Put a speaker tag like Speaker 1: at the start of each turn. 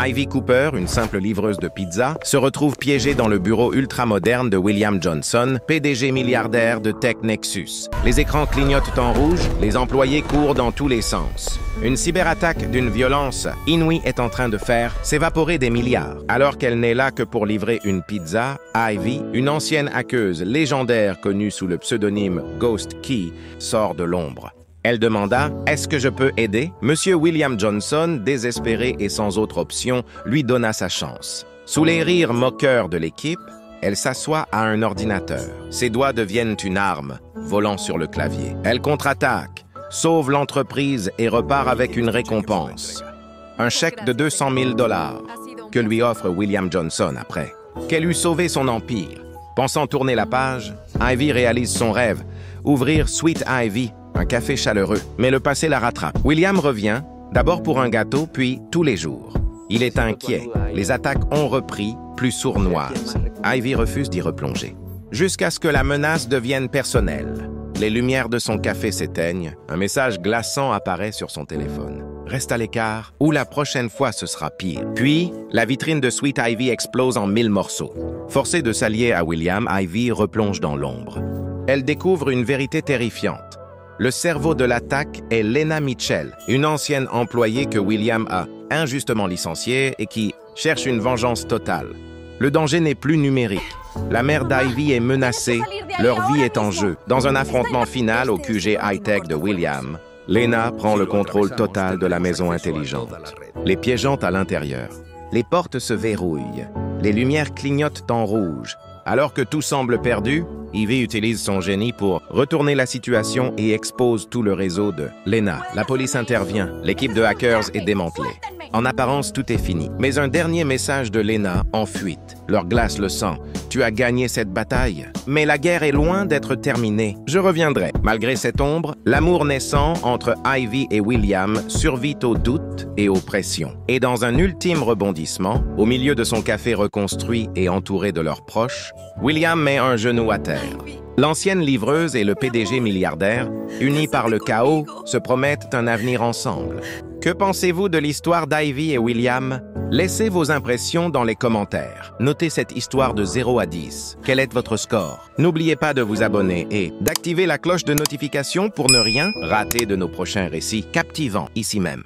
Speaker 1: Ivy Cooper, une simple livreuse de pizza, se retrouve piégée dans le bureau ultramoderne de William Johnson, PDG milliardaire de Tech Nexus. Les écrans clignotent en rouge, les employés courent dans tous les sens. Une cyberattaque d'une violence inouïe est en train de faire s'évaporer des milliards. Alors qu'elle n'est là que pour livrer une pizza, Ivy, une ancienne hackeuse légendaire connue sous le pseudonyme Ghost Key, sort de l'ombre. Elle demanda « Est-ce que je peux aider ?» Monsieur William Johnson, désespéré et sans autre option, lui donna sa chance. Sous les rires moqueurs de l'équipe, elle s'assoit à un ordinateur. Ses doigts deviennent une arme, volant sur le clavier. Elle contre-attaque, sauve l'entreprise et repart avec une récompense. Un chèque de 200 000 $ que lui offre William Johnson après. Qu'elle eût sauvé son empire. Pensant tourner la page, Ivy réalise son rêve, ouvrir Sweet Ivy, un café chaleureux. Mais le passé la rattrape. William revient, d'abord pour un gâteau, puis tous les jours. Il est inquiet. Les attaques ont repris, plus sournoises. Ivy refuse d'y replonger. Jusqu'à ce que la menace devienne personnelle. Les lumières de son café s'éteignent. Un message glaçant apparaît sur son téléphone. Reste à l'écart, ou la prochaine fois ce sera pire. Puis, la vitrine de Sweet Ivy explose en 1000 morceaux. Forcée de s'allier à William, Ivy replonge dans l'ombre. Elle découvre une vérité terrifiante. Le cerveau de l'attaque est Lena Mitchell, une ancienne employée que William a injustement licenciée et qui cherche une vengeance totale. Le danger n'est plus numérique. La mère d'Ivy est menacée, leur vie est en jeu. Dans un affrontement final au QG high-tech de William, Lena prend le contrôle total de la maison intelligente, les piégeant à l'intérieur. Les portes se verrouillent, les lumières clignotent en rouge. Alors que tout semble perdu, Ivy utilise son génie pour retourner la situation et expose tout le réseau de Lena. La police intervient, l'équipe de hackers est démantelée. En apparence, tout est fini. Mais un dernier message de Lena en fuite. Leur glace le sang. Tu as gagné cette bataille. Mais la guerre est loin d'être terminée. Je reviendrai. Malgré cette ombre, l'amour naissant entre Ivy et William survit aux doutes et aux pressions. Et dans un ultime rebondissement, au milieu de son café reconstruit et entouré de leurs proches, William met un genou à terre. L'ancienne livreuse et le PDG milliardaire, unis par le chaos, se promettent un avenir ensemble. Que pensez-vous de l'histoire d'Ivy et William? Laissez vos impressions dans les commentaires. Notez cette histoire de 0 à 10. Quel est votre score? N'oubliez pas de vous abonner et d'activer la cloche de notification pour ne rien rater de nos prochains récits captivants ici même.